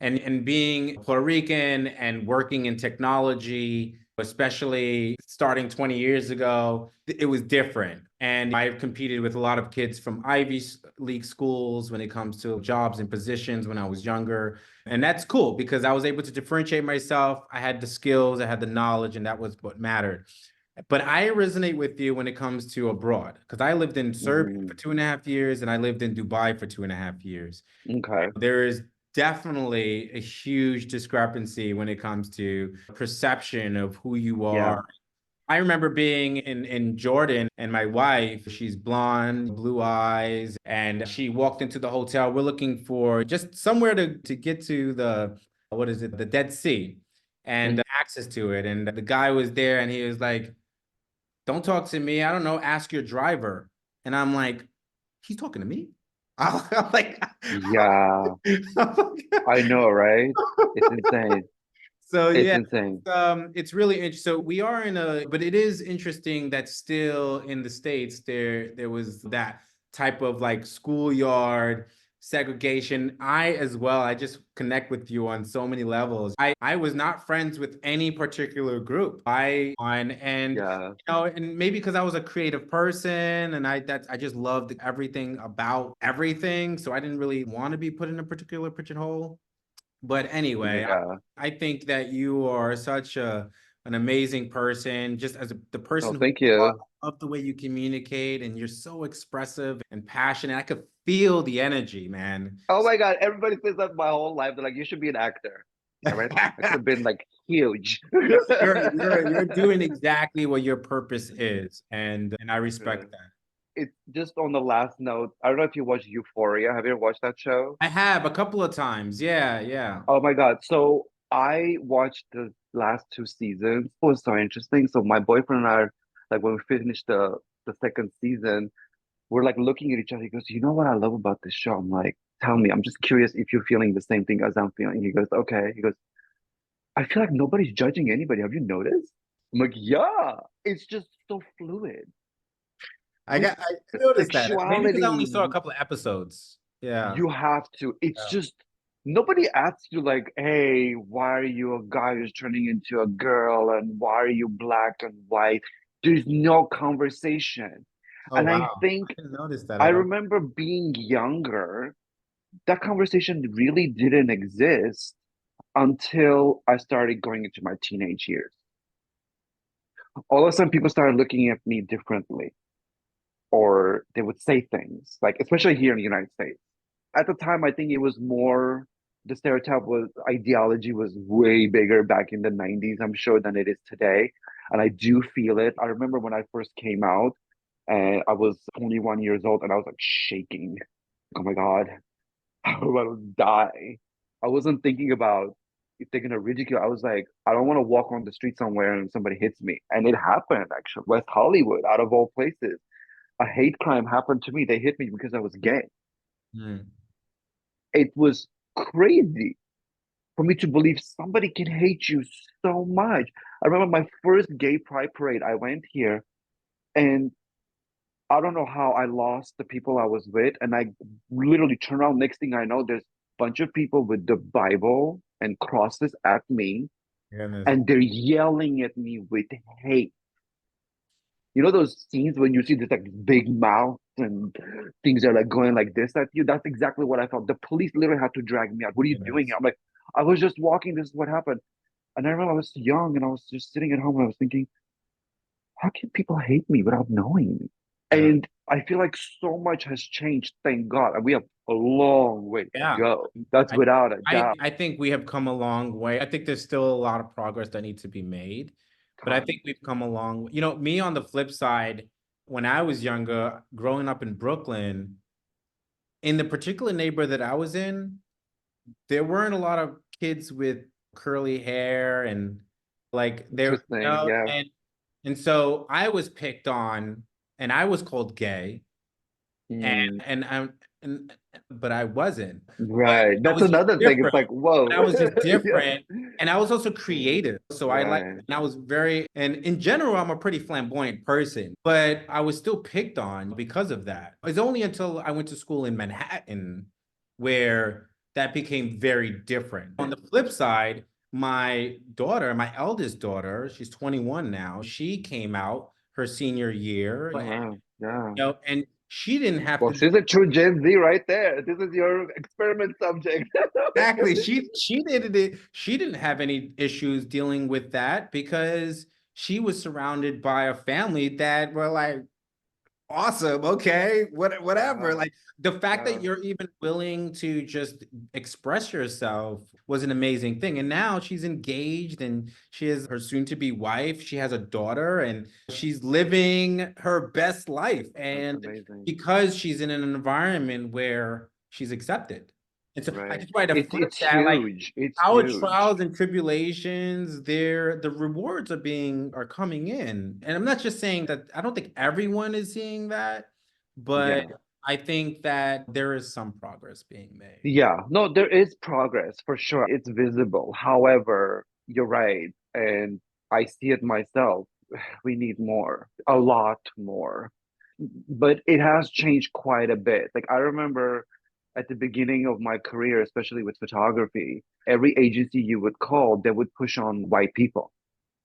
and being Puerto Rican and working in technology, especially starting 20 years ago, it was different. And I've competed with a lot of kids from Ivy League schools when it comes to jobs and positions when I was younger. And that's cool because I was able to differentiate myself. I had the skills, I had the knowledge, and that was what mattered. But I resonate with you when it comes to abroad because I lived in Serbia for Hmm. 2.5 years and I lived in Dubai for 2.5 years. Okay. There is definitely a huge discrepancy when it comes to perception of who you Yeah. are. I remember being in Jordan and my wife, she's blonde, blue eyes, and she walked into the hotel. We're looking for just somewhere to get to what is it, the Dead Sea and Mhm. access to it. And the guy was there and he was like, don't talk to me. I don't know. Ask your driver. And I'm like, he's talking to me. I'm like, Yeah. I'm like, I know, right? It's insane. so It's yeah, insane. it's really interesting. So we are in a, but it is interesting that still in the States there was that type of like schoolyard segregation. I as well, I just connect with you on so many levels. I was not friends with any particular group. I on and Yeah. and maybe because I was a creative person and I just loved everything about everything. So I didn't really want to be put in a particular pigeonhole. But anyway, Yeah. I think that you are such an amazing person, just as the Oh, person who thank you are. you. I love the way you communicate, and you're so expressive and passionate. I could feel the energy, man. Oh my God, everybody says that my whole life. They're like, you should be an actor. Yeah, right. I could have been like huge. You're doing exactly what your purpose is, and I Yeah. respect that. It's just on the last note. I don't know if you watch Euphoria. Have you ever watched that show? I have a couple of times. Yeah, yeah. Oh my God. So I watched the last two seasons. It was so interesting. So my boyfriend and I, like when we finished the second season, we're like looking at each other. He goes, "You know what I love about this show?" I'm like, "Tell me. I'm just curious if you're feeling the same thing as I'm feeling." He goes, "Okay." He goes, "I feel like nobody's judging anybody. Have you noticed?" I'm like, "Yeah. It's just so fluid with I noticed that. Maybe because I only saw a sexuality. couple of episodes. Yeah. You have to. It's Yeah. just nobody asks you like, hey, why are you a guy who's turning into a girl and why are you black and white? There's no conversation. Oh And I wow. I think didn't notice that I at all. remember being younger, that conversation really didn't exist until I started going into my teenage years. All of a sudden, people started looking at me differently, or they would say things like, especially here in the United States. At the time, I think it was more the stereotype was ideology was way bigger back in the 90s, I'm sure, than it is today. And I do feel it. I remember when I first came out and I was 21 years old and I was like shaking. Oh my God, I'm about to die. I wasn't thinking about if they're gonna ridicule. I was like, I don't want to walk on the street somewhere and somebody hits me. And it happened actually. West Hollywood, out of all places. A hate crime happened to me. They hit me because I was gay. Hmm. It was crazy for me to believe somebody can hate you so much. I remember my first gay pride parade. I went here and I don't know how I lost the people I was with. And I literally turned around. Next thing I know, there's a bunch of people with the Bible and crosses at me. Goodness. And they're yelling at me with hate. You know those scenes when you see this like big mouth and things are like going like this at you? That's exactly what I felt. The police literally had to drag me out. What are you doing here? Goodness. I'm like, I was just walking. This is what happened. And I remember I was young and I was just sitting at home and I was thinking, how can people hate me without knowing me? Yeah. And I feel like so much has changed, thank God. And we have a long way to Yeah. go. That's I, without a doubt. I think we have come a long way. I think there's still a lot of progress that needs to be made, but I think Tons. we've come along. You know, me on the flip side, when I was younger, growing up in Brooklyn, in the particular neighborhood that I was in, there weren't a lot of kids with curly hair and like there, Interesting. Yeah. and so I was picked on and I was called gay Mm, and I'm and but I wasn't. But right. I That's was just another thing. It's different. like, But whoa. I was just Yeah. different. And I was also creative. So I like Right. and I was very and in general, I'm a pretty flamboyant person, but I was still picked on because of that. It's only until I went to school in Manhattan where that became very different. On the flip side, my daughter, my eldest daughter, she's 21 now, she came out her senior year Oh, wow. Yeah. and she didn't have Well, to do she's a true Gen Z right there. This is your experiment subject. exactly. She didn't have any issues dealing with that because she was surrounded by a family that were like, awesome, okay, whatever. Wow. Like the fact that Yeah. you're even willing to just express yourself was an amazing thing. And now she's engaged and she has her soon-to-be wife. She has a daughter and she's living her best life. That's And amazing. because she's in an environment where she's accepted. And so I Right. just try to flip It's that, like huge. It's our huge. trials and tribulations, the rewards are coming in. And I'm not just saying that I don't think everyone is seeing that, but Yeah. I think that there is some progress being made. Yeah. No, there is progress for sure. It's visible. However, you're right. And I see it myself. We need more, a lot more. But it has changed quite a bit. Like I remember at the beginning of my career, especially with photography, every agency you would call, they would push on white people,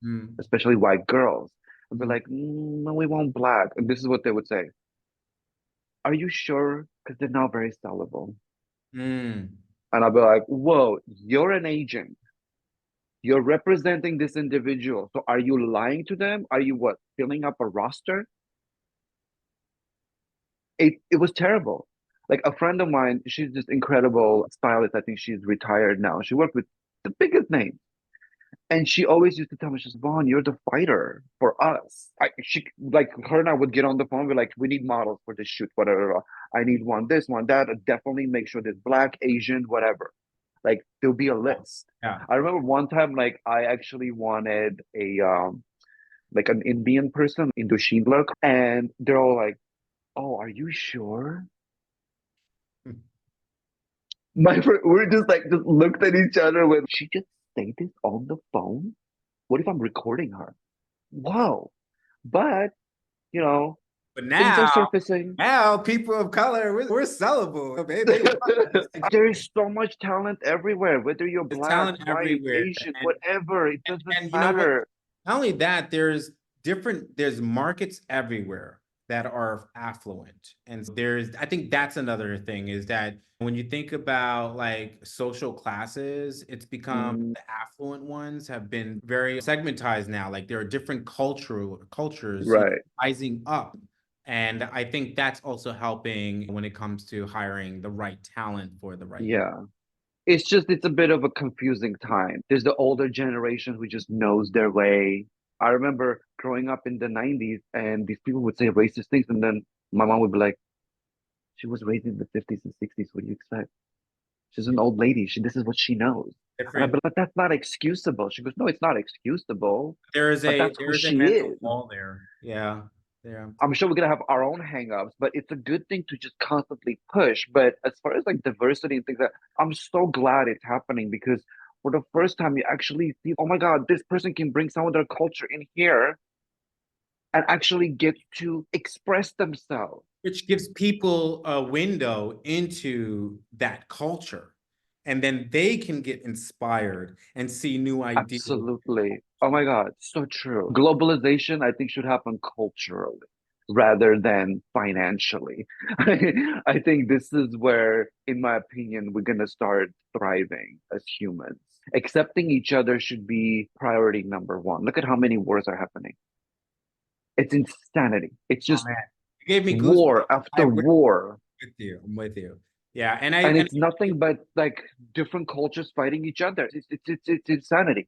Mm, especially white girls. And be mm, like, no, we want black. And this is what they would say. Are you sure? Because they're not very sellable. mm. And I'll be like, whoa, you're an agent. You're representing this individual. So are you lying to them? Are you what, filling up a roster? It was terrible. Like a friend of mine, she's this incredible stylist. I think she's retired now. She worked with the biggest names. And she always used to tell me, she's Vaunn, you're the fighter for us. She like her and I would get on the phone. We're like, we need models for this shoot, whatever. I need one, this, one, that. Definitely make sure there's black, Asian, whatever. Like there'll be a list. Yeah. I remember one time, like I actually wanted a like an Indian person, Indochine look, and they're all like, "Oh, are you sure?" My friend, we're just like just looked at each other with, she just say this on the phone? What if I'm recording her? Whoa. But, you know, But things are surfacing. now people of color, we're sellable. They love us. There is so much talent everywhere, whether you're There's black, talent white, everywhere. Asian, whatever, it doesn't And you know what? matter. Not only that, there's markets everywhere that are affluent. And I think that's another thing is that when you think about like social classes, it's become Mm, the affluent ones have been very segmentized now. Like there are different cultures, right. rising up. And I think that's also helping when it comes to hiring the right talent for the right role. Yeah. It's just, it's a bit of a confusing time. There's the older generation who just knows their way. I remember growing up in the 90s and these people would say racist things, and then my mom would be like, she was raised in the 50s and 60s. What do you expect? She's an old lady. This is what she knows. And I'd Different be like, that's not excusable. She goes, no, it's not excusable, but that's who there is a she mental is. wall there. Yeah. Yeah. I'm sure we're gonna have our own hangups, but it's a good thing to just constantly push. But as far as like diversity and things like that, I'm so glad it's happening because for the first time you actually see, oh my God, this person can bring some of their culture in here and actually get to express themselves. Which gives people a window into that culture. And then they can get inspired and see new ideas. Absolutely. Oh my God, so true. Globalization, I think, should happen culturally rather than financially. I think this is where, in my opinion, we're going to start thriving as humans. Accepting each other should be priority number one. Look at how many wars are happening. It's insanity. It's Oh just man. You gave me War goosebumps. after war. With you. I'm with you. Yeah, And it's nothing but like different cultures fighting each other. It's insanity.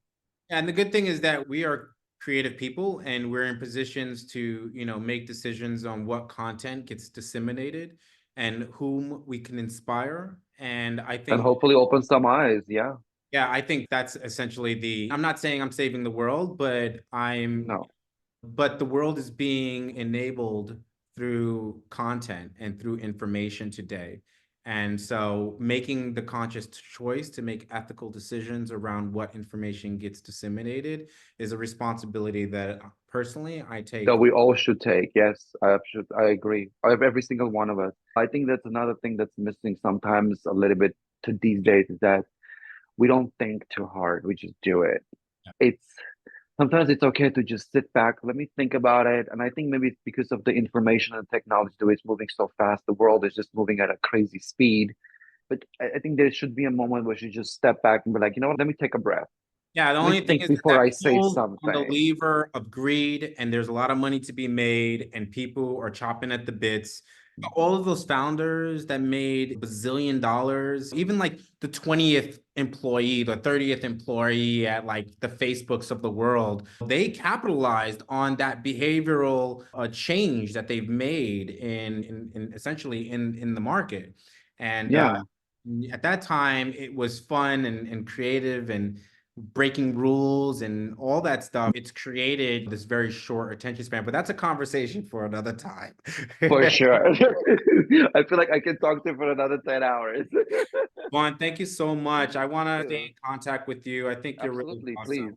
and the good thing is that we are creative people and we're in positions to, make decisions on what content gets disseminated and whom we can inspire. And I And think, hopefully open some eyes. Yeah. yeah, I think that's essentially I'm not saying I'm saving the world, No. but the world is being enabled through content and through information today. And so making the conscious choice to make ethical decisions around what information gets disseminated is a responsibility that personally I That take. we all should take. Yes, I agree. Every single one of us. I think that's another thing that's missing sometimes a little bit to these days is that we don't think too hard. We just do it. It's sometimes it's okay to just sit back. Let me think about it. And I think maybe it's because of the information and technology, the way it's moving so fast. The world is just moving at a crazy speed. But I think there should be a moment where you just step back and be like, you know what? Let me take a breath. Yeah, the Let me only thing think is before that I say pulled on the something. lever of greed, and there's a lot of money to be made, and people are chopping at the bits. All of those founders that made bazillion dollars, even like the 20th employee, the 30th employee at like the Facebooks of the world, they capitalized on that behavioral change that they've made in essentially in the market. And Yeah, at that time, it was fun and creative and breaking rules and all that stuff. It's created this very short attention span, but that's a conversation for another time. for sure. I feel like I can talk to you for another 10 hours. Vaunn, thank you so much. I want to stay Yeah, in contact with you. I think you're really absolutely. awesome. Please.